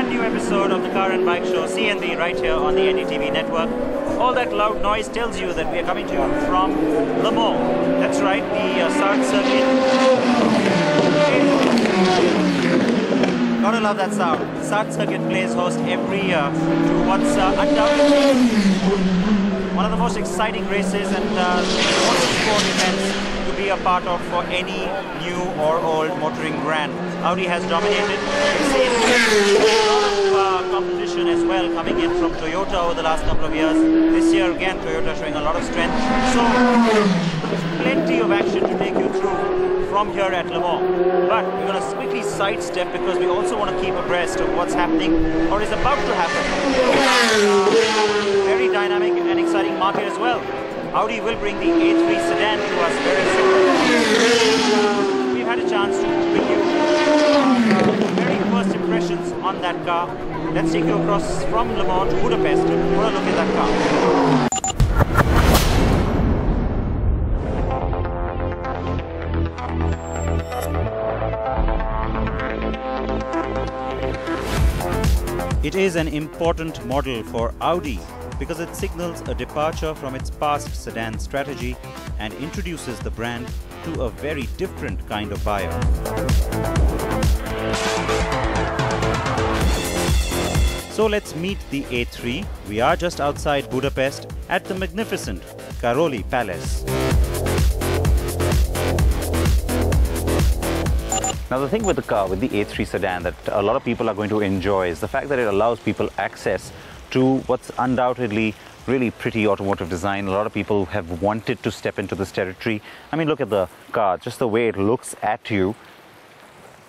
brand new episode of the Car and Bike Show, CNB, right here on the NDTV network. All that loud noise tells you that we are coming to you from Le Mans. That's right, the Sartre circuit. Gotta love that sound. The Sartre circuit plays host every year to what's undoubtedly one of the most exciting races and motorsport events to be a part of for any new or old motoring brand. Audi has dominated. We've seen a lot of competition as well coming in from Toyota over the last couple of years. This year again, Toyota showing a lot of strength. So plenty of action to take you through from here at Le Mans. But we're going to quickly sidestep because we also want to keep abreast of what's happening or is about to happen. Very dynamic and exciting market as well. Audi will bring the A3 sedan to us very soon. We've had a chance to bring you very first impressions on that car. Let's take you across from Le Mans to Budapest for a look at that car. It is an important model for Audi because it signals a departure from its past sedan strategy and introduces the brand to a very different kind of buyer. So let's meet the A3. We are just outside Budapest at the magnificent Karolyi Palace. Now the thing with the car, with the A3 sedan that a lot of people are going to enjoy is the fact that it allows people access to what's undoubtedly really pretty automotive design. A lot of people have wanted to step into this territory. I mean, look at the car, just the way it looks at you.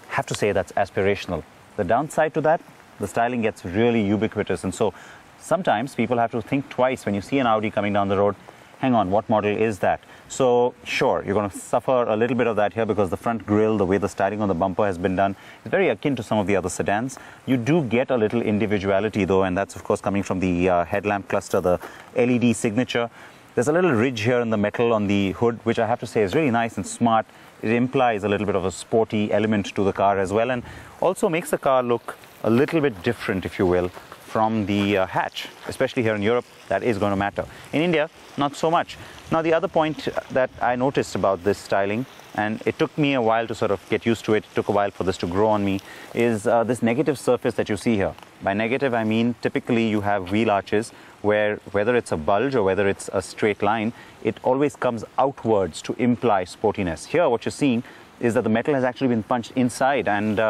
I have to say that's aspirational. The downside to that, the styling gets really ubiquitous, and so sometimes people have to think twice when you see an Audi coming down the road. Hang on, what model is that? So sure, you're going to suffer a little bit of that here because the front grille, the way the styling on the bumper has been done, is very akin to some of the other sedans. You do get a little individuality though, and that's of course coming from the headlamp cluster, the LED signature. There's a little ridge here in the metal on the hood, which I have to say is really nice and smart. It implies a little bit of a sporty element to the car as well, and also makes the car look a little bit different, if you will, from the hatch. Especially here in Europe, that is going to matter. In India, not so much. Now the other point that I noticed about this styling, and it took me a while to sort of get used to it, took a while for this to grow on me, is this negative surface that you see here. By negative, I mean typically you have wheel arches where whether it's a bulge or whether it's a straight line, it always comes outwards to imply sportiness. Here what you're seeing is that the metal has actually been punched inside, and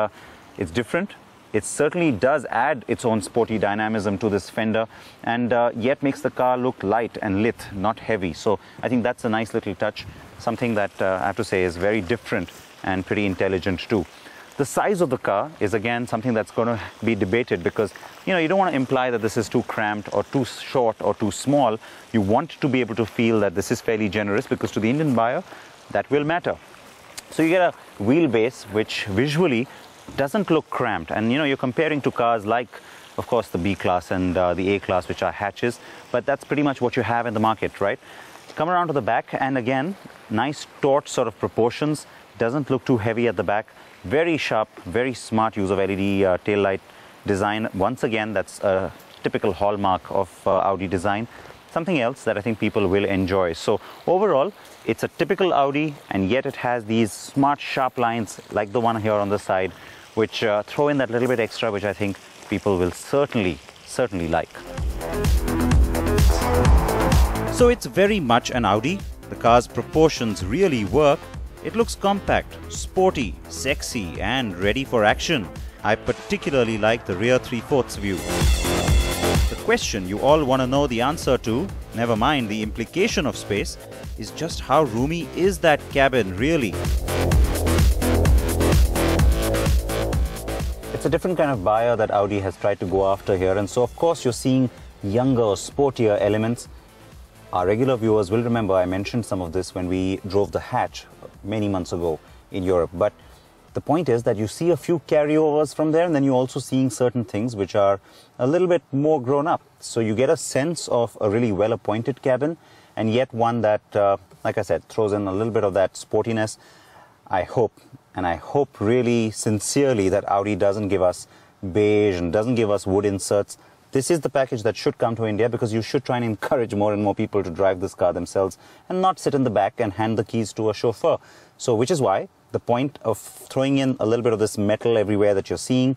it's different. It certainly does add its own sporty dynamism to this fender, and yet makes the car look light and lit, not heavy. So I think that's a nice little touch, something that I have to say is very different and pretty intelligent too. The size of the car is again something that's going to be debated because, you know, you don't want to imply that this is too cramped or too short or too small. You want to be able to feel that this is fairly generous because to the Indian buyer, that will matter. So you get a wheelbase which visually doesn't look cramped, and you know, you're comparing to cars like, of course, the B class and the A class, which are hatches, but that's pretty much what you have in the market, right? Come around to the back, and again, nice taut sort of proportions, doesn't look too heavy at the back, very sharp, very smart use of LED tail light design. Once again, that's a typical hallmark of Audi design. Something else that I think people will enjoy. So overall, it's a typical Audi, and yet it has these smart, sharp lines like the one here on the side, which throw in that little bit extra, which I think people will certainly like. So it's very much an Audi. The car's proportions really work. It looks compact, sporty, sexy, and ready for action. I particularly like the rear 3/4 view. The question you all want to know the answer to, never mind the implication of space, is just how roomy is that cabin really? It's a different kind of buyer that Audi has tried to go after here, and so of course you're seeing younger, sportier elements. Our regular viewers will remember I mentioned some of this when we drove the hatch many months ago in Europe, but the point is that you see a few carryovers from there, and then you're also seeing certain things which are a little bit more grown up. So you get a sense of a really well-appointed cabin, and yet one that, like I said, throws in a little bit of that sportiness. I hope really sincerely that Audi doesn't give us beige and doesn't give us wood inserts. This is the package that should come to India, because you should try and encourage more and more people to drive this car themselves and not sit in the back and hand the keys to a chauffeur. So which is why the point of throwing in a little bit of this metal everywhere that you're seeing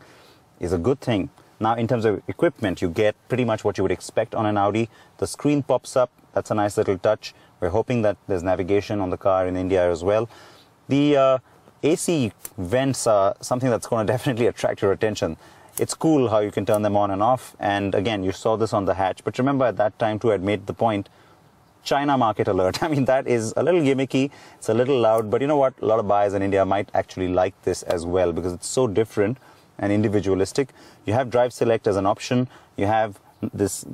is a good thing. Now, in terms of equipment, you get pretty much what you would expect on an Audi. The screen pops up. That's a nice little touch. We're hoping that there's navigation on the car in India as well. The AC vents are something that's going to definitely attract your attention. It's cool how you can turn them on and off. And again, you saw this on the hatch. But remember, at that time, too, I'd made the point, China market alert. I mean, that is a little gimmicky. It's a little loud. But you know what? A lot of buyers in India might actually like this as well, because it's so different and individualistic. You have drive select as an option. You have this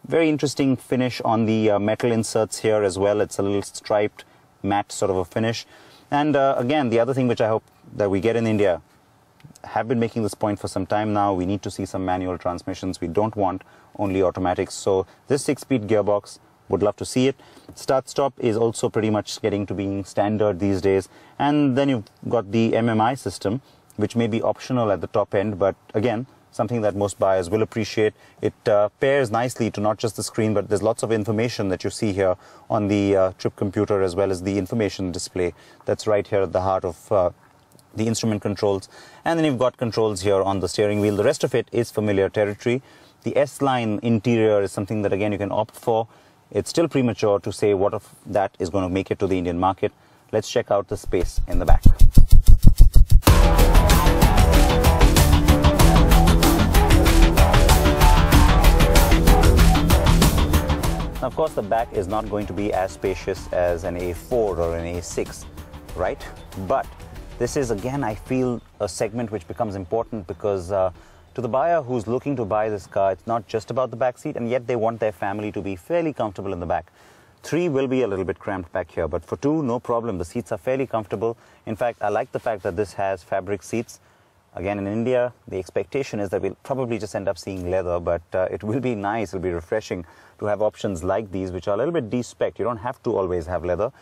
very interesting finish on the metal inserts here as well. It's a little striped, matte sort of a finish. And again, the other thing which I hope that we get in India, have been making this point for some time now, we need to see some manual transmissions. We don't want only automatics. So this 6-speed gearbox, would love to see it. Start stop is also pretty much getting to being standard these days. And then you've got the MMI system, which may be optional at the top end, but again, something that most buyers will appreciate. It pairs nicely to not just the screen, but there's lots of information that you see here on the trip computer, as well as the information display that's right here at the heart of the instrument controls. And then you've got controls here on the steering wheel. The rest of it is familiar territory. The S-Line interior is something that, again, you can opt for. It's still premature to say what of that is going to make it to the Indian market. Let's check out the space in the back. Now, of course, the back is not going to be as spacious as an A4 or an A6, right? But this is, again, I feel, a segment which becomes important, because to the buyer who's looking to buy this car, it's not just about the back seat, and yet they want their family to be fairly comfortable in the back. 3 will be a little bit cramped back here, but for 2, no problem. The seats are fairly comfortable. In fact, I like the fact that this has fabric seats. Again, in India, the expectation is that we'll probably just end up seeing leather, but it will be nice, it'll be refreshing to have options like these, which are a little bit de-spec'd. You don't have to always have leather.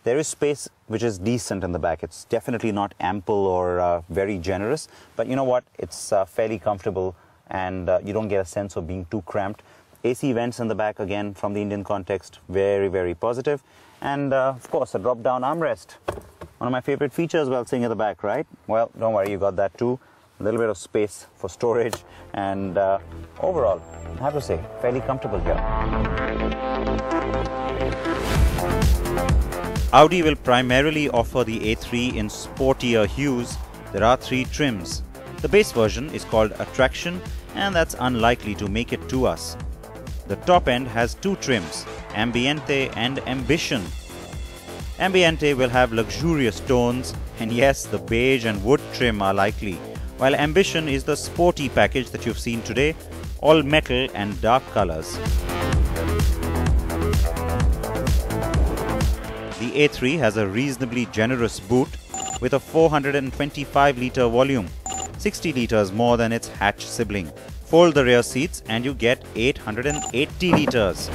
There is space which is decent in the back. It's definitely not ample or very generous, but you know what? It's fairly comfortable, and you don't get a sense of being too cramped. AC vents in the back, again, from the Indian context, very, very positive. And of course, a drop-down armrest. One of my favorite features while sitting at the back, right? Well, don't worry, you got that too. A little bit of space for storage, and overall, I have to say, fairly comfortable here. Audi will primarily offer the A3 in sportier hues. There are 3 trims. The base version is called Attraction, and that's unlikely to make it to us. The top end has 2 trims, Ambiente and Ambition. Ambiente will have luxurious tones, and yes, the beige and wood trim are likely, while Ambition is the sporty package that you've seen today, all metal and dark colors. The A3 has a reasonably generous boot with a 425-litre volume, 60 litres more than its hatch sibling. Fold the rear seats and you get 880 litres.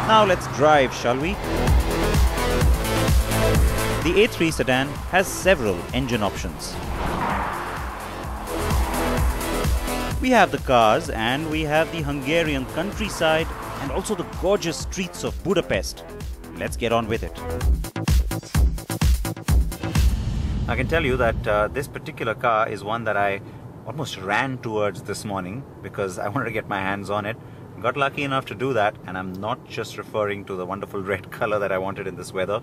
Now let's drive, shall we? The A3 sedan has several engine options. We have the cars, and we have the Hungarian countryside, and also the gorgeous streets of Budapest. Let's get on with it. I can tell you that this particular car is one that I almost ran towards this morning because I wanted to get my hands on it. Got lucky enough to do that, and I'm not just referring to the wonderful red color that I wanted in this weather.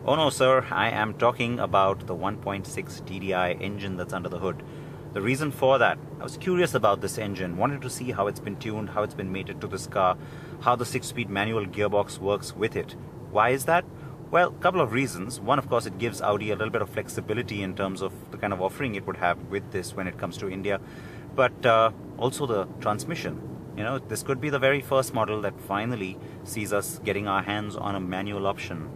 Oh no, sir, I am talking about the 1.6 TDI engine that's under the hood. The reason for that, I was curious about this engine, wanted to see how it's been tuned, how it's been mated to this car, how the 6-speed manual gearbox works with it. Why is that? Well, a couple of reasons. One, of course, it gives Audi a little bit of flexibility in terms of the kind of offering it would have with this when it comes to India. But also the transmission. You know, this could be the very first model that finally sees us getting our hands on a manual option.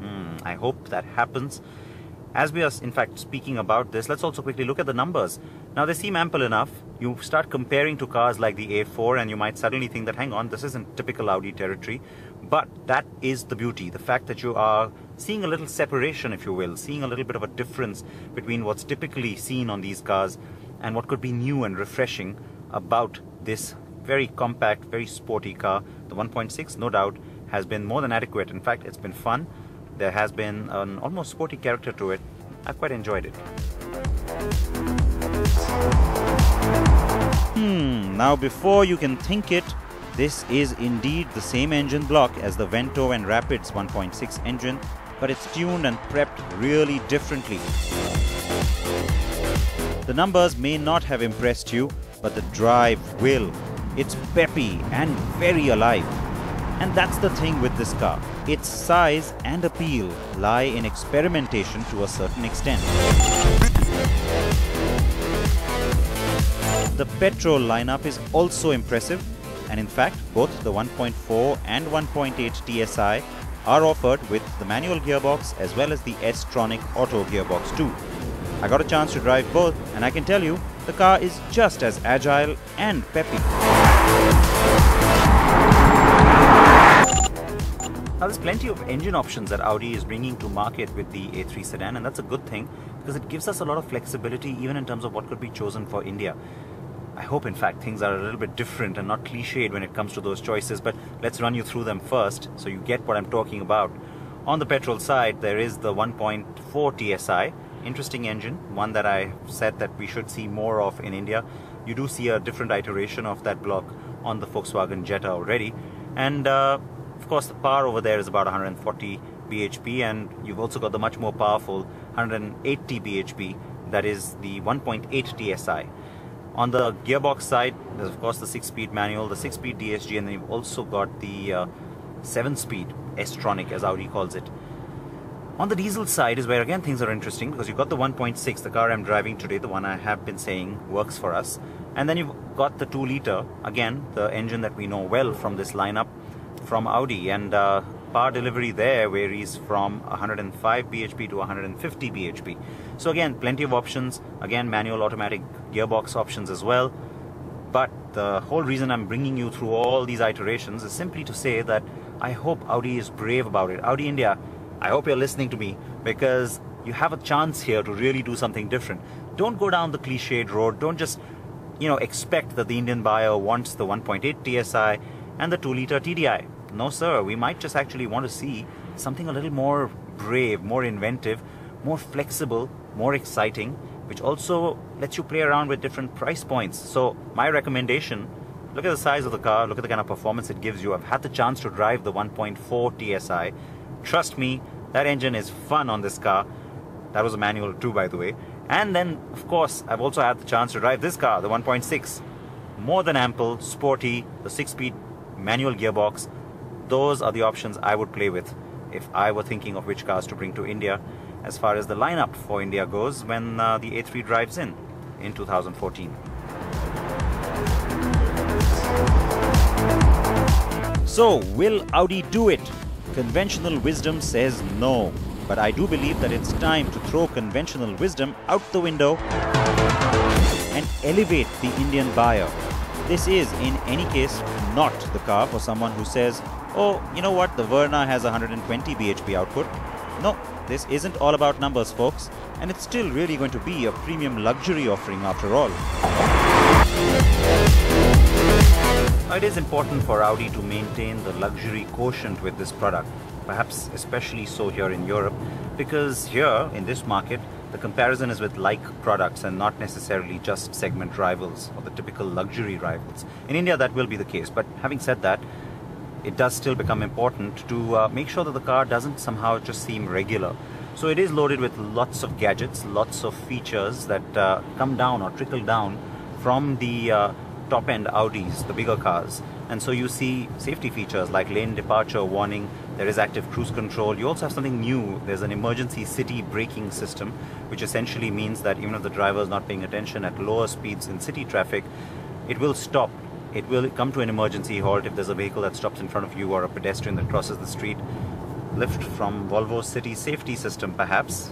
I hope that happens. As we are in fact speaking about this, let's also quickly look at the numbers. Now they seem ample enough. You start comparing to cars like the A4 and you might suddenly think that, hang on, this isn't typical Audi territory. But that is the beauty, the fact that you are seeing a little separation, if you will, seeing a little bit of a difference between what's typically seen on these cars and what could be new and refreshing about this very compact, very sporty car. The 1.6, no doubt, has been more than adequate. In fact, it's been fun. There has been an almost sporty character to it. I've quite enjoyed it. Now before you can think it, this is indeed the same engine block as the Vento and Rapids 1.6 engine, but it's tuned and prepped really differently. The numbers may not have impressed you, but the drive will. It's peppy and very alive. And that's the thing with this car. Its size and appeal lie in experimentation to a certain extent. The petrol lineup is also impressive, and in fact both the 1.4 and 1.8 TSI are offered with the manual gearbox as well as the S-Tronic auto gearbox too. I got a chance to drive both, and I can tell you the car is just as agile and peppy. Now there's plenty of engine options that Audi is bringing to market with the A3 sedan, and that's a good thing because it gives us a lot of flexibility even in terms of what could be chosen for India. I hope in fact things are a little bit different and not cliched when it comes to those choices, but let's run you through them first so you get what I'm talking about. On the petrol side, there is the 1.4 TSI, interesting engine, one that I said that we should see more of in India. You do see a different iteration of that block on the Volkswagen Jetta already, and of course the power over there is about 140 bhp, and you've also got the much more powerful 180 bhp, that is the 1.8 TSI. On the gearbox side, there's of course the 6-speed manual, the 6-speed DSG, and then you've also got the 7-speed S-Tronic, as Audi calls it. On the diesel side is where again things are interesting, because you've got the 1.6, the car I'm driving today, the one I have been saying works for us. And then you've got the 2-liter, again the engine that we know well from this lineup from Audi, and power delivery there varies from 105 bhp to 150 bhp. So again, plenty of options, again manual automatic gearbox options as well. But the whole reason I'm bringing you through all these iterations is simply to say that I hope Audi is brave about it. Audi India, I hope you're listening to me, because you have a chance here to really do something different. Don't go down the cliched road. Don't just, expect that the Indian buyer wants the 1.8 TSI and the 2-liter TDI. No sir, we might just actually want to see something a little more brave, more inventive, more flexible, more exciting, which also lets you play around with different price points. So my recommendation, look at the size of the car, look at the kind of performance it gives you. I've had the chance to drive the 1.4 TSI. Trust me, that engine is fun on this car. That was a manual too, by the way. And then, of course, I've also had the chance to drive this car, the 1.6. More than ample, sporty, the 6-speed manual gearbox. Those are the options I would play with if I were thinking of which cars to bring to India as far as the lineup for India goes when the A3 drives in 2014. So, will Audi do it? Conventional wisdom says no, but I do believe that it's time to throw conventional wisdom out the window and elevate the Indian buyer. This is, in any case, not the car for someone who says, oh, you know what, the Verna has 120 bhp output. No, this isn't all about numbers, folks, and it's still really going to be a premium luxury offering after all. It is important for Audi to maintain the luxury quotient with this product, perhaps especially so here in Europe, because here in this market the comparison is with like products and not necessarily just segment rivals or the typical luxury rivals. In India that will be the case, but having said that, it does still become important to make sure that the car doesn't somehow just seem regular. So it is loaded with lots of gadgets, lots of features that come down or trickle down from the top-end Audis, the bigger cars. And so you see safety features like lane departure warning, there is active cruise control. You also have something new, there's an emergency city braking system, which essentially means that even if the driver is not paying attention at lower speeds in city traffic, it will stop. It will come to an emergency halt if there's a vehicle that stops in front of you or a pedestrian that crosses the street. Lift from Volvo's city safety system perhaps.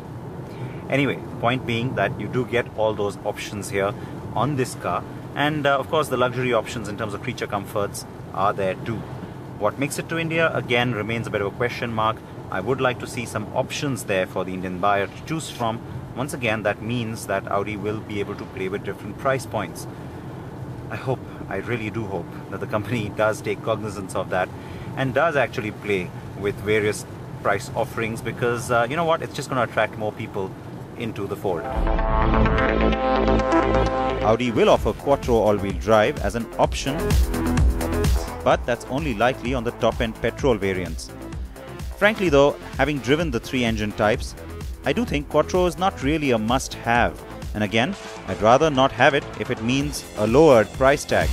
Anyway, point being that you do get all those options here on this car, and of course the luxury options in terms of creature comforts are there too. What makes it to India again remains a bit of a question mark. I would like to see some options there for the Indian buyer to choose from. Once again, that means that Audi will be able to play with different price points. I really do hope that the company does take cognizance of that and does actually play with various price offerings, because you know what, it's just going to attract more people into the fold. Audi will offer Quattro all-wheel drive as an option, but that's only likely on the top-end petrol variants. Frankly though, having driven the 3 engine types, I do think Quattro is not really a must-have. And again, I'd rather not have it if it means a lowered price tag.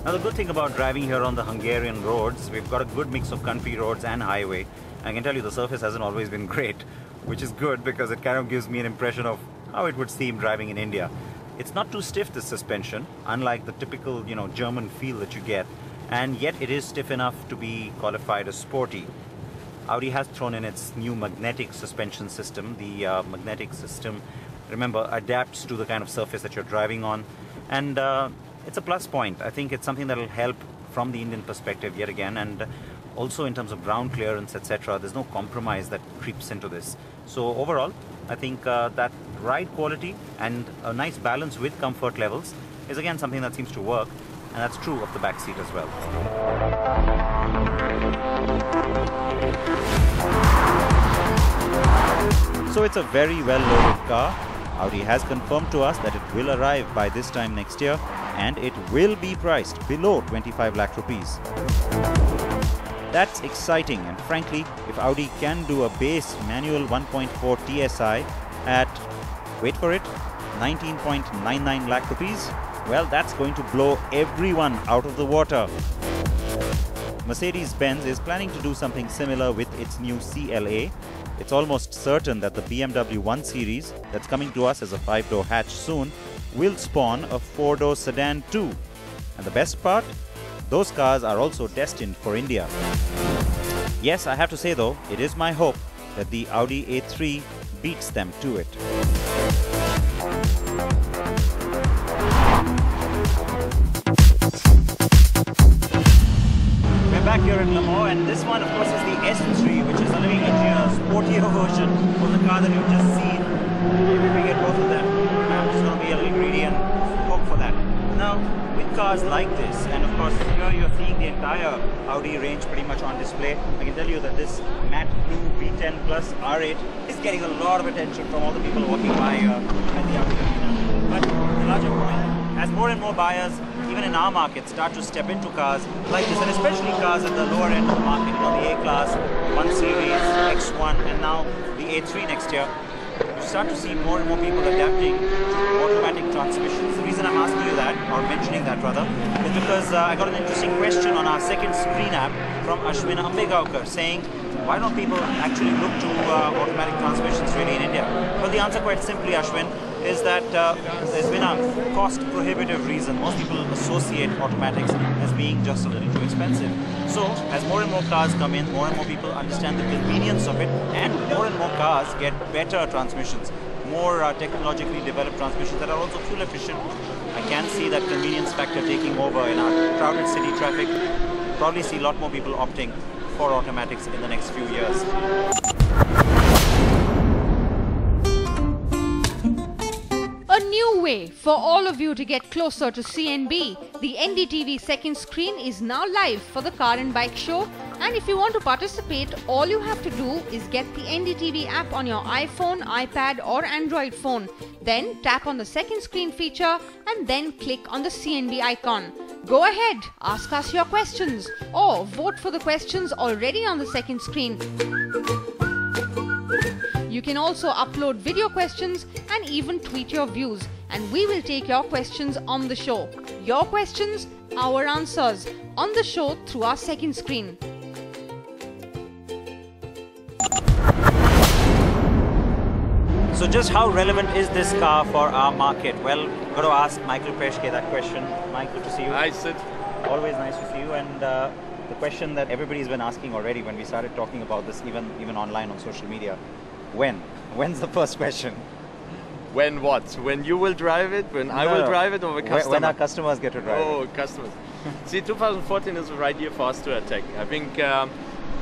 Now the good thing about driving here on the Hungarian roads, we've got a good mix of country roads and highway. I can tell you the surface hasn't always been great, which is good because it kind of gives me an impression of how it would seem driving in India. It's not too stiff, this suspension, unlike the typical, German feel that you get, and yet it is stiff enough to be qualified as sporty. Audi has thrown in its new magnetic suspension system. The magnetic system, remember, adapts to the kind of surface that you're driving on, and it's a plus point. I think it's something that will help from the Indian perspective yet again, and also in terms of ground clearance, etc. There's no compromise that creeps into this. So overall, I think that ride quality and a nice balance with comfort levels is again something that seems to work, and that's true of the back seat as well. So it's a very well loaded car. Audi has confirmed to us that it will arrive by this time next year, and it will be priced below 25 lakh rupees. That's exciting, and frankly, if Audi can do a base manual 1.4 TSI at, wait for it, 19.99 lakh rupees, well, that's going to blow everyone out of the water. Mercedes-Benz is planning to do something similar with its new CLA. It's almost certain that the BMW 1 Series, that's coming to us as a 5-door hatch soon, will spawn a 4-door sedan too. And the best part? Those cars are also destined for India. Yes, I have to say though, it is my hope that the Audi A3 beats them to it. Back here in Le Mans, and this one of course is the S3, which is a living engineer sportier version of the car that you've just seen. Maybe we get both of them. I'm just going to be a little greedy and hope for that. Now, with cars like this, and of course here you're seeing the entire Audi range pretty much on display. I can tell you that this matte blue V10 Plus R8 is getting a lot of attention from all the people walking by at the Audi arena. But the larger point, as more and more buyers, even in our market, start to step into cars like this, and especially cars at the lower end of the market, the A-Class, 1 Series, X1, and now the A3 next year, you start to see more and more people adapting to automatic transmissions. The reason I'm asking you that, or mentioning that rather, is because I got an interesting question on our second screen app from Ashwin Ambegaonkar saying, why don't people actually look to automatic transmissions really in India? Well, the answer quite simply, Ashwin, is that there's been a cost prohibitive reason. Most people associate automatics as being just a little too expensive. So as more and more cars come in, more and more people understand the convenience of it, and more cars get better transmissions, more technologically developed transmissions that are also fuel efficient. I can see that convenience factor taking over in our crowded city traffic. Probably see a lot more people opting for automatics in the next few years. A new way for all of you to get closer to CNB. The NDTV second screen is now live for the Car and Bike Show, and if you want to participate, all you have to do is get the NDTV app on your iPhone, iPad or Android phone. Then tap on the second screen feature and then click on the CNB icon. Go ahead, ask us your questions or vote for the questions already on the second screen. You can also upload video questions and even tweet your views, and we will take your questions on the show. Your questions, our answers, on the show through our second screen. So just how relevant is this car for our market? Well, got to ask Michael Peshke that question. Mike, good to see you. Hi, Sid. Always nice to see you. And the question that everybody's been asking already when we started talking about this, even online on social media, when's the first question? When what? When you will drive it? When I will drive it, or the customer? When our customers get to drive it. Oh, customers. See, 2014 is the right year for us to attack. I think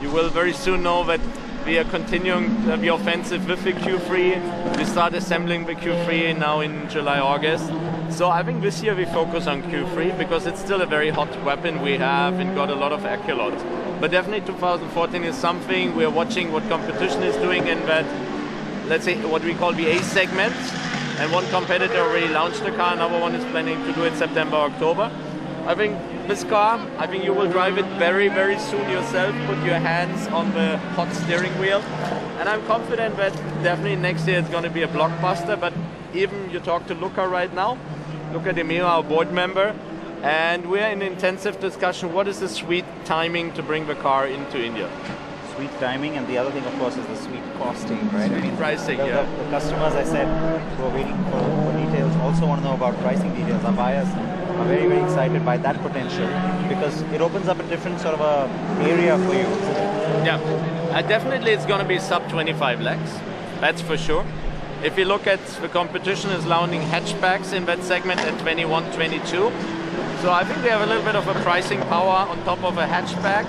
you will very soon know that we are continuing the offensive with the Q3. We start assembling the Q3 now in July, August. So I think this year we focus on Q3 because it's still a very hot weapon we have and got a lot of accolades. But definitely 2014 is something we're watching what competition is doing in that, let's say, what we call the A segment. And one competitor already launched the car, another one is planning to do it September, October. I think this car, I think you will drive it very, very soon yourself, put your hands on the hot steering wheel. And I'm confident that definitely next year it's going to be a blockbuster, but even you talk to Luca right now, Luca De Meo, our board member, and we're in intensive discussion, what is the sweet timing to bring the car into India? Sweet timing, and the other thing, of course, is the sweet costing, right? Sweet pricing, yeah. The customers, I said, who are waiting for details, also want to know about pricing details. Our buyers are very, very excited by that potential because it opens up a different sort of a area for you. Yeah, definitely it's going to be sub 25 lakhs, that's for sure. If you look at the competition is launching hatchbacks in that segment at 21, 22. So I think we have a little bit of a pricing power on top of a hatchback.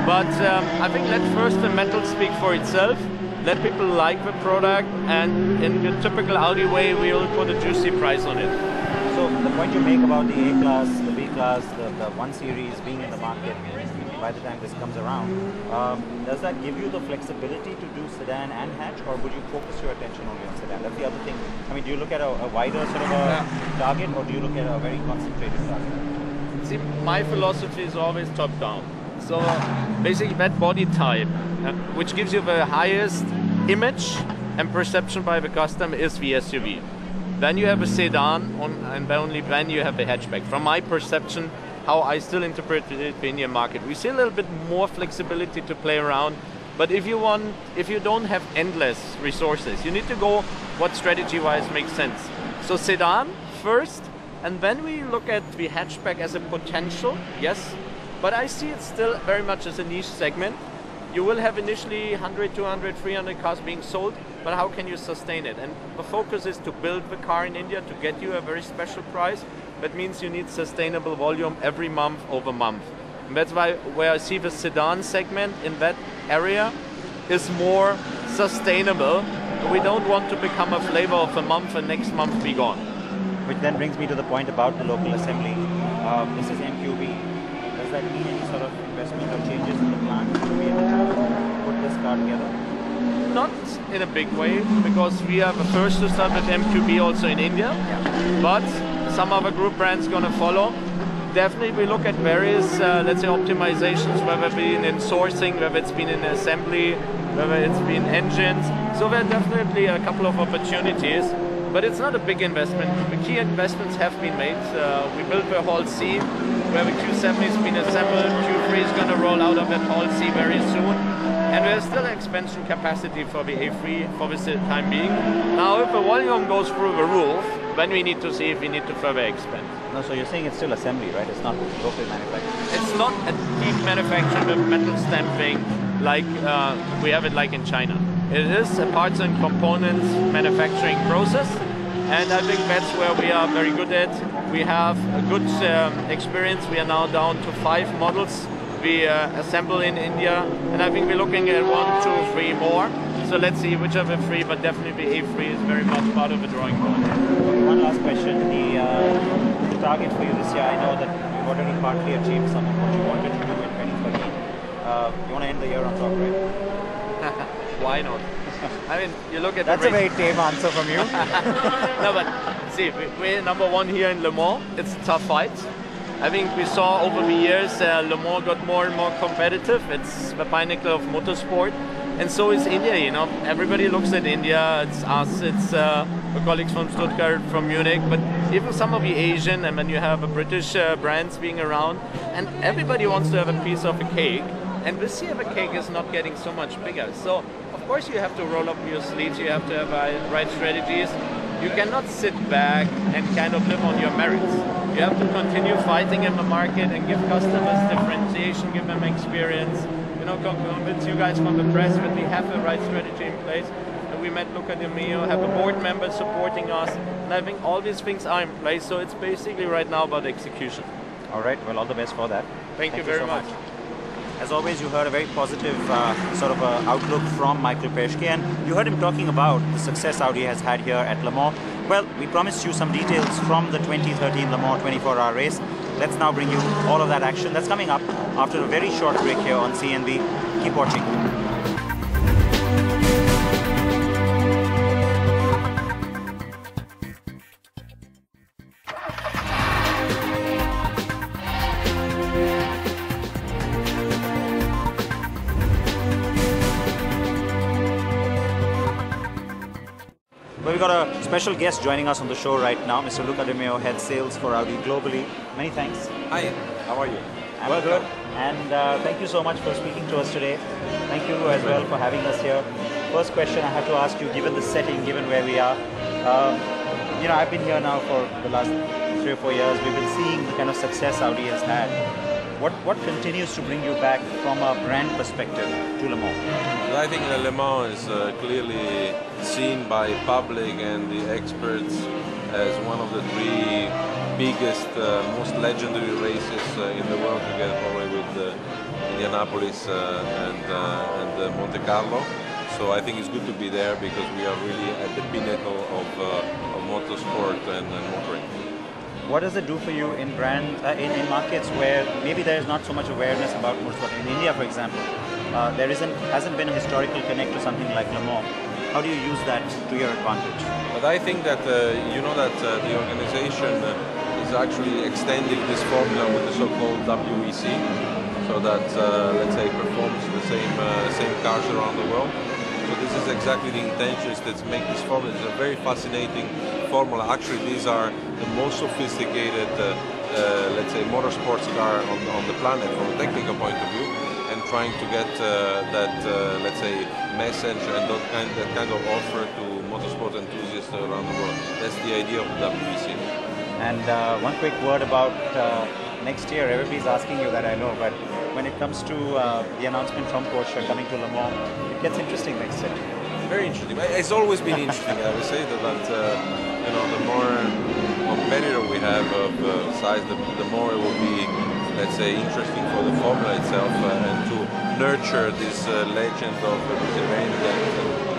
But I think let first the metal speak for itself. Let people like the product, and in the typical Audi way, we will put a juicy price on it. So the point you make about the A-Class, the B-Class, the 1 Series being in the market by the time this comes around, does that give you the flexibility to do sedan and hatch, or would you focus your attention only on sedan? That's the other thing. I mean, do you look at a wider sort of a target, or do you look at a very concentrated target? See, my philosophy is always top-down. So basically that body type, which gives you the highest image and perception by the customer, is the SUV. Then you have a sedan, and only then you have the hatchback. From my perception, how I still interpret the Indian market, we see a little bit more flexibility to play around. But if you don't have endless resources, you need to go what strategy-wise makes sense. So sedan first, and then we look at the hatchback as a potential, yes. But I see it still very much as a niche segment. You will have initially 100, 200, 300 cars being sold, but how can you sustain it? And the focus is to build the car in India to get you a very special price. That means you need sustainable volume every month over month. And that's why where I see the sedan segment in that area is more sustainable. We don't want to become a flavor of the month and next month be gone. Which then brings me to the point about the local assembly. This is MQB. Does that mean any sort of investment or changes in the plant to be able to put this car together? Not in a big way, because we are the first to start with MQB also in India. Yeah. But some other group brands going to follow. Definitely we look at various, let's say, optimizations, whether it's been in sourcing, whether it's been in assembly, whether it's been engines. So there are definitely a couple of opportunities. But it's not a big investment. The key investments have been made. We built the Hall C, where the Q7 has been assembled. Q3 is going to roll out of that Hall C very soon. And there's still expansion capacity for the A3 for the time being. Now, if the volume goes through the roof, then we need to see if we need to further expand. No, so you're saying it's still assembly, right? It's not local manufacturing. It's not a deep manufacturing with metal stamping like we have it like in China. It is a parts and components manufacturing process, and I think that's where we are very good at. We have a good experience. We are now down to 5 models we assemble in India, and I think we're looking at 1, 2, 3 more. So let's see which of the 3, but definitely A3 is very much part of the drawing board. One last question. The target for you this year, I know that you've already partly achieved some of what you wanted to do in 2013. You want to end the year on top, right? Why not? I mean, you look at that's the a very tame answer from you. No, but see, we're number 1 here in Le Mans. It's a tough fight. I think we saw over the years Le Mans got more and more competitive. It's the pinnacle of motorsport. And so is India, you know. Everybody looks at India. It's us, it's the colleagues from Stuttgart, from Munich, but even some of the Asian, and then you have a British brands being around, and everybody wants to have a piece of the cake. And this year the cake is not getting so much bigger. So of course you have to roll up your sleeves, you have to have right strategies. you cannot sit back and kind of live on your merits. You have to continue fighting in the market and give customers differentiation, give them experience, you know, convince you guys from the press that we have the right strategy in place. And we met Luca Di Meo, have a board member supporting us, and I think all these things are in place. So it's basically right now about execution. All right, well, all the best for that. Thank you very so much. As always, you heard a very positive sort of outlook from Michael Peschke, and you heard him talking about the success Audi has had here at Le Mans. Well, we promised you some details from the 2013 Le Mans 24-hour race. Let's now bring you all of that action that's coming up after a very short break here on CNB. Keep watching. Well, we've got a special guest joining us on the show right now, Mr. Luca Di Meo, head sales for Audi globally. Many thanks. Hi, how are you? I'm good. And thank you so much for speaking to us today. Thank you as well for having us here. First question I have to ask you, given the setting, given where we are, you know, I've been here now for the last 3 or 4 years. We've been seeing the kind of success Audi has had. What continues to bring you back from a brand perspective to Le Mans? I think Le Mans is clearly seen by public and the experts as one of the 3 biggest, most legendary races in the world, together probably with Indianapolis and Monte Carlo. So I think it's good to be there because we are really at the pinnacle of motorsport and motoring. What does it do for you in in markets where maybe there is not so much awareness about motorsport? In India, for example, there hasn't been a historical connect to something like Le Mans. How do you use that to your advantage? But I think that you know that the organization is actually extending this formula with the so-called WEC, so that let's say performs the same cars around the world. So this is exactly the intentions that make this formula. It's a very fascinating formula. Actually, these are the most sophisticated, let's say, motorsports car on the planet from a technical point of view, and trying to get that, let's say, message and that kind of offer to motorsport enthusiasts around the world. That's the idea of the WEC. And one quick word about next year. Everybody's asking you that, I know, but when it comes to the announcement from Porsche coming to Le Mans, it gets interesting next year. Very interesting. It's always been interesting. I would say that you know, the more competitor we have of size, the more it will be, let's say, interesting for the formula itself and to nurture this legend of this event that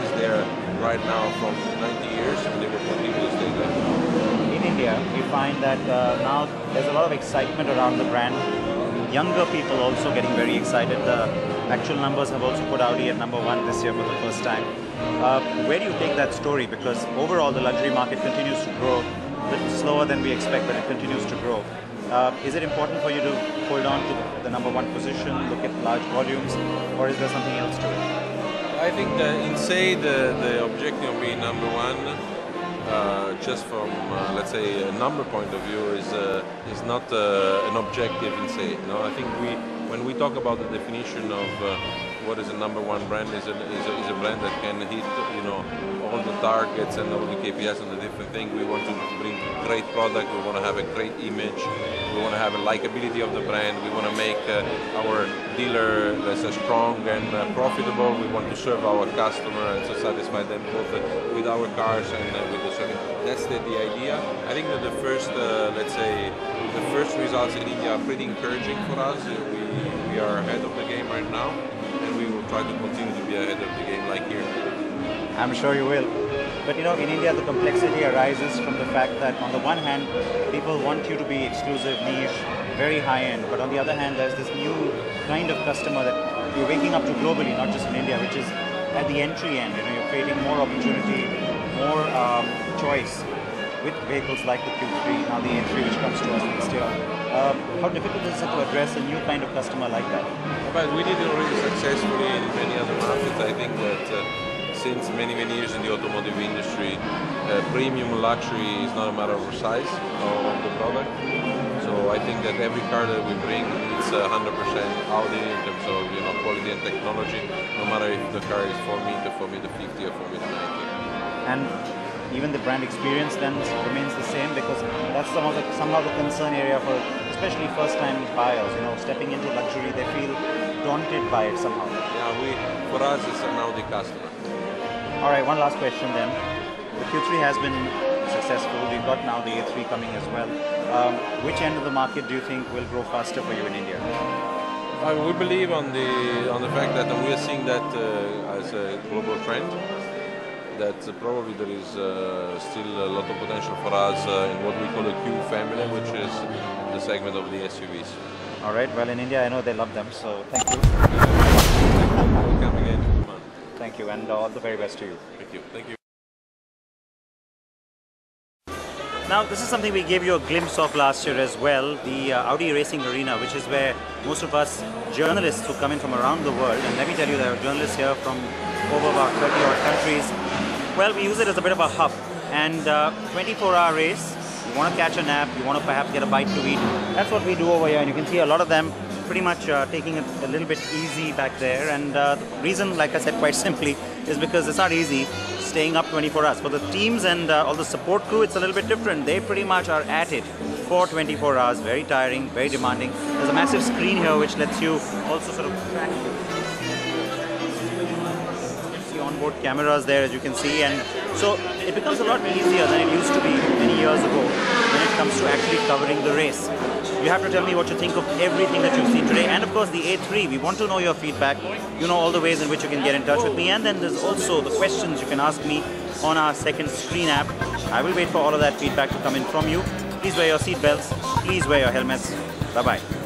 is there right now from 90 years, and they will continue to stay there. In India, we find that now there's a lot of excitement around the brand. Younger people also getting very excited. The actual numbers have also put Audi at #1 this year for the first time. Where do you take that story? Because overall the luxury market continues to grow, a little slower than we expect, but it continues to grow. Is it important for you to hold on to the #1 position, look at large volumes, or is there something else to it? I think the objective of being #1, just from let's say a number point of view, is not an objective in say. No, I think when we talk about the definition of what is a #1 brand, is a brand that can hit, you know, all the targets and all the KPIs and the different things. We want to bring great product. We want to have a great image. We want to have a likability of the brand. We want to make our dealer strong and profitable. We want to serve our customer and to satisfy them both with our cars and with the service. That's the idea. I think that the first, let's say, the first results in India are pretty encouraging for us. We are ahead of the game right now, and we will try to continue to be ahead of the game like here. I'm sure you will. But you know, in India, the complexity arises from the fact that on the one hand, people want you to be exclusive, niche, very high-end. But on the other hand, there's this new kind of customer that you're waking up to globally, not just in India, which is at the entry end. You know, you're creating more opportunity, more choice with vehicles like the Q3, now the A3, which comes to us next year. How difficult is it to address a new kind of customer like that? But we did it already successfully in many other markets. I think that since many years in the automotive industry, premium luxury is not a matter of size of the product. So I think that every car that we bring is 100% Audi in terms of, you know, quality and technology, no matter if the car is 4 meter, 4 meter 50, or 4 meter 90. And even the brand experience then remains the same, because that's somehow the concern area for especially first-time buyers. You know, stepping into luxury, they feel daunted by it somehow. Yeah, for us it's an Audi customer. All right, one last question then. The Q3 has been successful. We've got now the A3 coming as well. Which end of the market do you think will grow faster for you in India? We believe on the fact that we are seeing that as a global trend, that probably there is still a lot of potential for us in what we call a Q family, which is the segment of the SUVs. All right, well in India I know they love them, so thank you. Welcome again to the month. Thank you, and all the very best to you. Thank you. Thank you. Now, this is something we gave you a glimpse of last year as well, the Audi Racing Arena, which is where most of us journalists who come in from around the world, and let me tell you, there are journalists here from over about 30 odd countries. Well, we use it as a bit of a hub, and 24-hour race, you want to catch a nap, you want to perhaps get a bite to eat. That's what we do over here, and you can see a lot of them pretty much taking it a little bit easy back there. And the reason, like I said quite simply, is because it's not easy staying up 24 hours. For the teams and all the support crew, it's a little bit different. They pretty much are at it for 24 hours. Very tiring, very demanding. There's a massive screen here which lets you also sort of track the onboard cameras there, as you can see, and so it becomes a lot easier than it used to be many years ago when it comes to actually covering the race. You have to tell me what you think of everything that you've seen today, and of course the A3. We want to know your feedback. You know all the ways in which you can get in touch with me, and then there's also the questions you can ask me on our second screen app. I will wait for all of that feedback to come in from you. Please wear your seat belts. Please wear your helmets. Bye-bye.